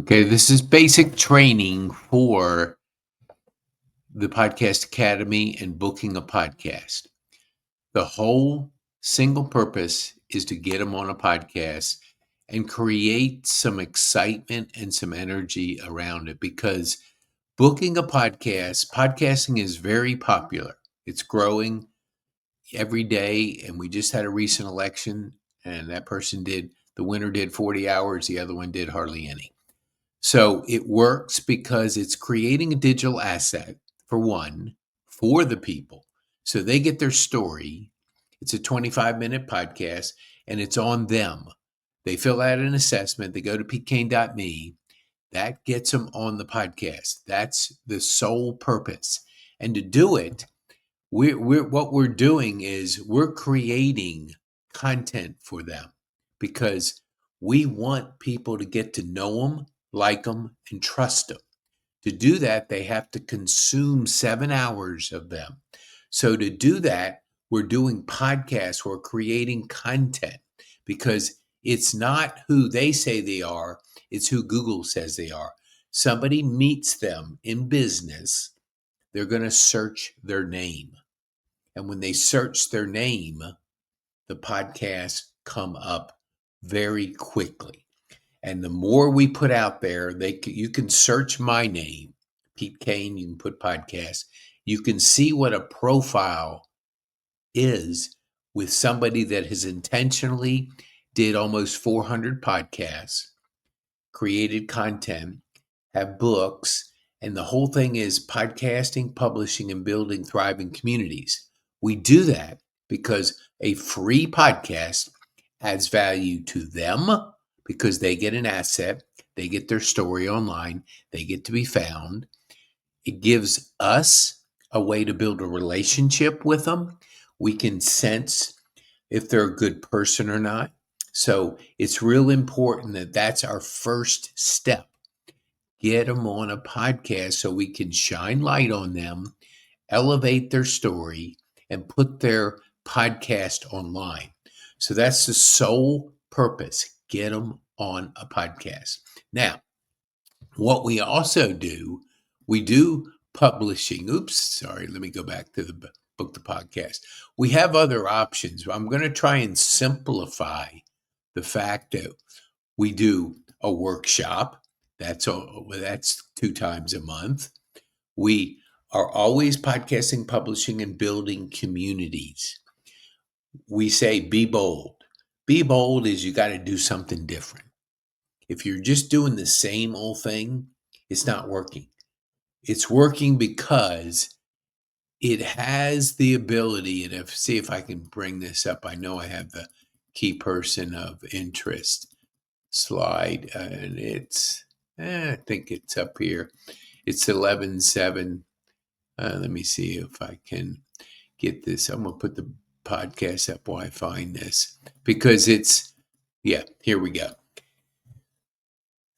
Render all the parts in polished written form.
Okay, this is basic training for the Podcast Academy and booking a podcast. The whole single purpose is to get them on a podcast and create some excitement and some energy around it because booking a podcasting is very popular. It's growing every day, and we just had a recent election, and the winner did 40 hours, the other one did hardly any. So it works because it's creating a digital asset, for one, for the people. So they get their story. It's a 25-minute podcast, and it's on them. They fill out an assessment. They go to PeteKane.me. That gets them on the podcast. That's the sole purpose. And to do it, what we're doing is we're creating content for them because we want people to get to know them, like them, and trust them. To do that, they have to consume 7 hours of them. So to do that, we're doing podcasts, we're creating content because it's not who they say they are, it's who Google says they are. Somebody meets them in business, they're going to search their name. And when they search their name, the podcasts come up very quickly. And the more we put out there, you can search my name, Pete Kane. You can put podcast. You can see what a profile is with somebody that has intentionally did almost 400 podcasts, created content, have books, and the whole thing is podcasting, publishing, and building thriving communities. We do that because a free podcast adds value to them because they get an asset, they get their story online, they get to be found. It gives us a way to build a relationship with them. We can sense if they're a good person or not. So it's real important that that's our first step. Get them on a podcast so we can shine light on them, elevate their story, and put their podcast online. So that's the sole purpose. Get them on a podcast. Now, what we also do, we do publishing. Oops, sorry. Let me go back to the book, the podcast. We have other options. I'm going to try and simplify the fact that we do a workshop. That's 2 times a month. We are always podcasting, publishing, and building communities. We say be bold. Be bold is you got to do something different. If you're just doing the same old thing, it's not working. It's working because it has the ability, and see if I can bring this up. I know I have the key person of interest slide, and I think it's up here. It's 11:07. Let me see if I can get this. I'm going to put the podcast up while I find this because here we go.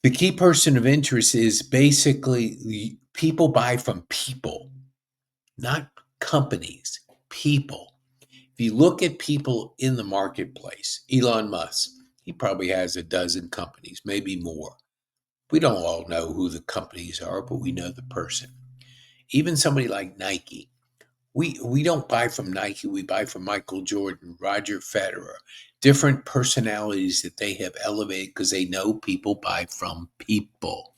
The key person of interest is basically people buy from people, not companies, people. If you look at people in the marketplace, Elon Musk, he probably has a dozen companies, maybe more. We don't all know who the companies are, but we know the person. Even somebody like Nike. We don't buy from Nike, we buy from Michael Jordan, Roger Federer, different personalities that they have elevated because they know people buy from people.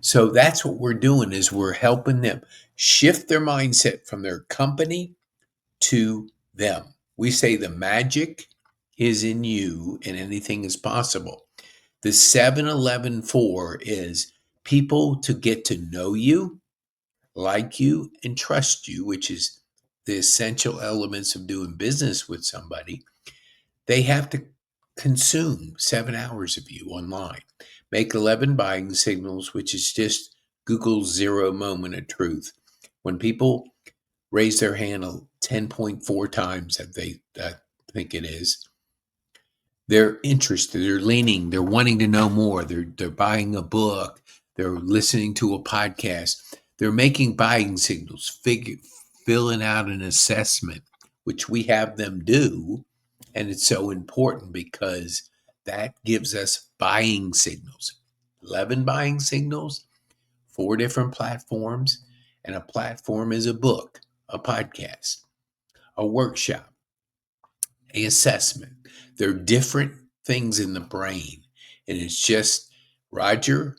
So that's what we're doing is we're helping them shift their mindset from their company to them. We say the magic is in you and anything is possible. The 7-11-4 is people to get to know you, like you, and trust you, which is the essential elements of doing business with somebody. They have to consume 7 hours of you online. Make 11 buying signals, which is just Google's 0 moment of truth. When people raise their hand 10.4 times that they think it is, they're interested, they're leaning, they're wanting to know more, they're buying a book, they're listening to a podcast, they're making buying signals, filling out an assessment, which we have them do. And it's so important because that gives us buying signals. 11 buying signals, 4 different platforms, and a platform is a book, a podcast, a workshop, a assessment. They're different things in the brain. And it's just Roger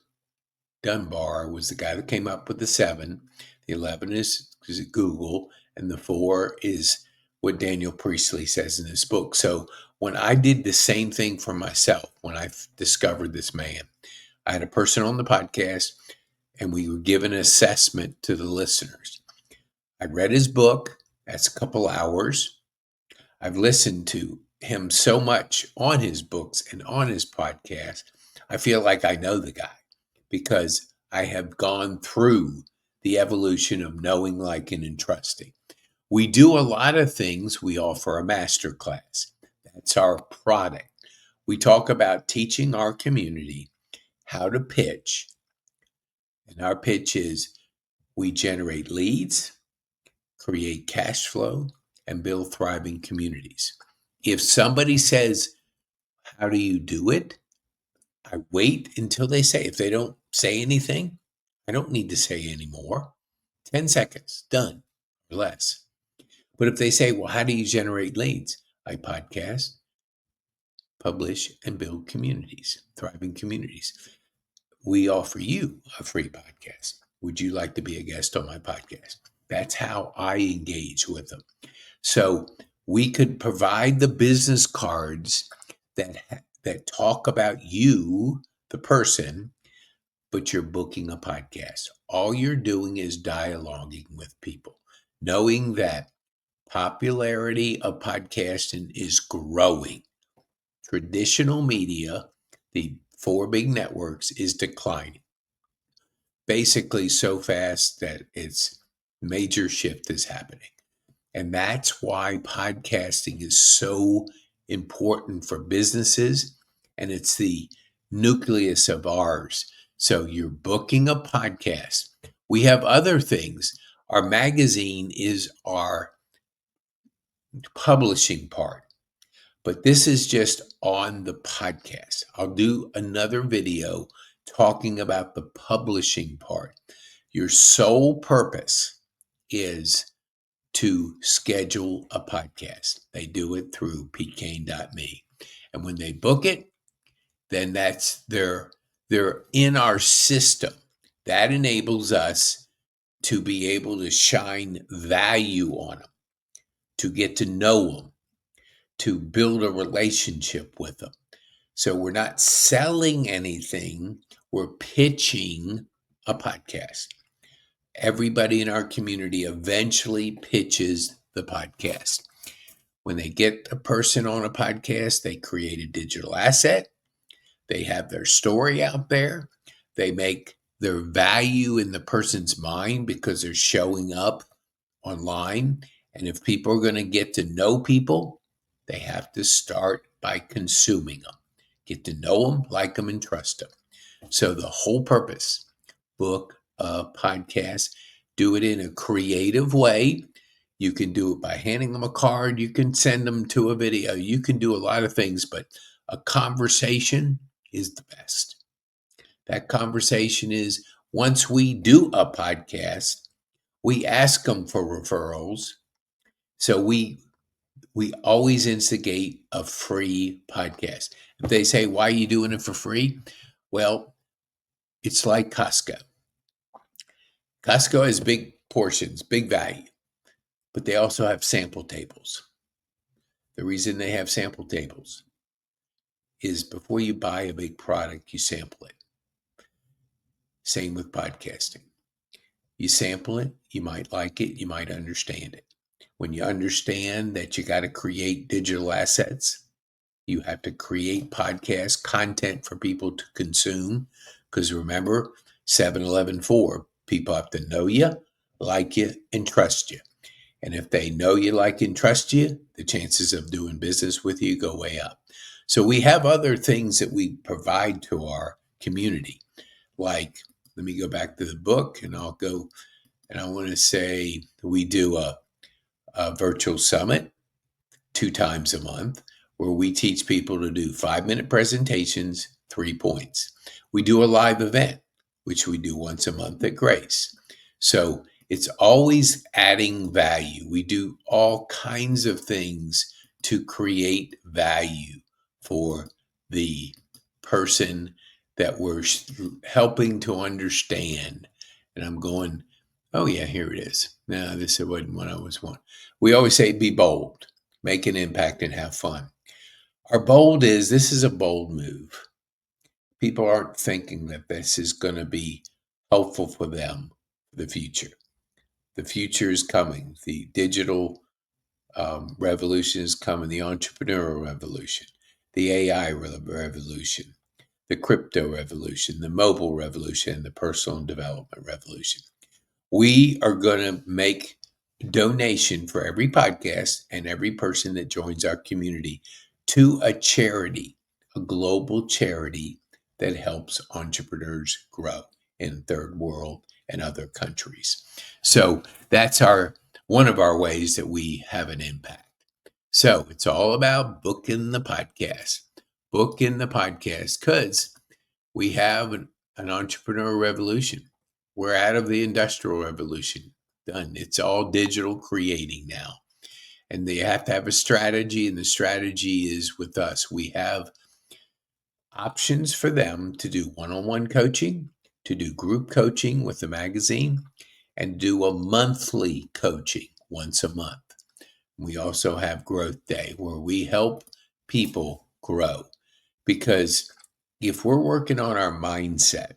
Dunbar was the guy that came up with the 7. The 11 is Google, and the 4 is what Daniel Priestley says in his book. So when I did the same thing for myself, when I discovered this man, I had a person on the podcast, and we were given an assessment to the listeners. I read his book. That's a couple hours. I've listened to him so much on his books and on his podcast. I feel like I know the guy because I have gone through the evolution of knowing, liking, and trusting. We do a lot of things. We offer a master class. That's our product. We talk about teaching our community how to pitch. And our pitch is we generate leads, create cash flow, and build thriving communities. If somebody says, how do you do it? I wait until they say. If they don't say anything, I don't need to say anymore. 10 seconds, done, or less. But if they say, well, how do you generate leads? I podcast, publish, and build communities, thriving communities. We offer you a free podcast. Would you like to be a guest on my podcast? That's how I engage with them. So we could provide the business cards that talk about you, the person, but you're booking a podcast. All you're doing is dialoguing with people, knowing that popularity of podcasting is growing. Traditional media, the 4 big networks, is declining. Basically so fast that its major shift is happening. And that's why podcasting is so important for businesses. And it's the nucleus of ours. So you're booking a podcast. We have other things. Our magazine is our publishing part. But this is just on the podcast. I'll do another video talking about the publishing part. Your sole purpose is to schedule a podcast. They do it through PeteKane.me. And when they book it, then they're in our system. That enables us to be able to shine value on them, to get to know them, to build a relationship with them. So we're not selling anything, we're pitching a podcast. Everybody in our community eventually pitches the podcast. When they get a person on a podcast, they create a digital asset. They have their story out there. They make their value in the person's mind because they're showing up online. And if people are going to get to know people, they have to start by consuming them. Get to know them, like them, and trust them. So the whole purpose, book a podcast, do it in a creative way. You can do it by handing them a card. You can send them to a video. You can do a lot of things, but a conversation is the best. That conversation is, once we do a podcast, we ask them for referrals. So we always instigate a free podcast. If they say, why are you doing it for free? Well, it's like Costco. Costco has big portions, big value, but they also have sample tables. The reason they have sample tables is before you buy a big product, you sample it. Same with podcasting. You sample it, you might like it, you might understand it. When you understand that you got to create digital assets, you have to create podcast content for people to consume. Because remember, 7-11-4, people have to know you, like you, and trust you. And if they know you, like, and trust you, the chances of doing business with you go way up. So we have other things that we provide to our community. Like, let me go back to the book, and I'll go, and I want to say we do a virtual summit 2 times a month where we teach people to do 5-minute presentations, 3 points. We do a live event, which we do once a month at Grace. So it's always adding value. We do all kinds of things to create value for the person that we're helping to understand. And I'm going, oh, yeah, here it is. No, this wasn't what I was wanting. We always say be bold, make an impact, and have fun. Our bold is this is a bold move. People aren't thinking that this is going to be helpful for them for the future. The future is coming. The digital revolution is coming, the entrepreneurial revolution, the AI revolution, the crypto revolution, the mobile revolution, and the personal development revolution. We are going to make donation for every podcast and every person that joins our community to a charity, a global charity that helps entrepreneurs grow in third world and other countries. So that's one of our ways that we have an impact. So it's all about booking the podcast. Booking the podcast because we have an entrepreneur revolution. We're out of the industrial revolution. Done. It's all digital creating now. And they have to have a strategy, and the strategy is with us. We have options for them to do one-on-one coaching, to do group coaching with the magazine, and do a monthly coaching once a month. We also have Growth Day where we help people grow. Because if we're working on our mindset,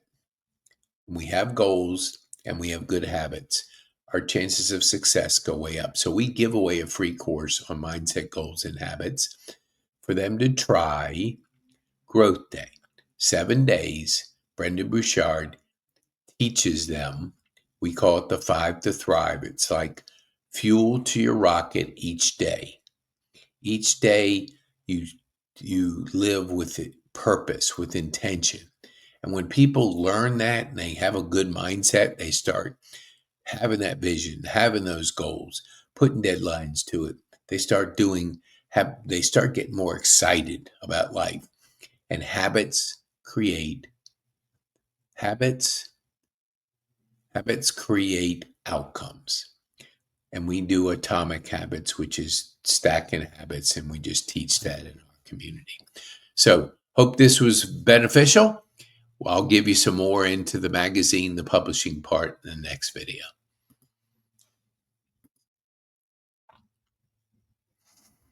we have goals and we have good habits, our chances of success go way up. So we give away a free course on mindset, goals, and habits for them to try Growth Day. 7 days, Brendon Bouchard teaches them. We call it the 5 to Thrive. It's like fuel to your rocket each day. Each day you live with purpose, with intention. And when people learn that and they have a good mindset, they start having that vision, having those goals, putting deadlines to it. They start they start getting more excited about life. And habits create outcomes. And we do atomic habits, which is stacking habits, and we just teach that in our community. So hope this was beneficial. Well, I'll give you some more into the magazine, the publishing part in the next video.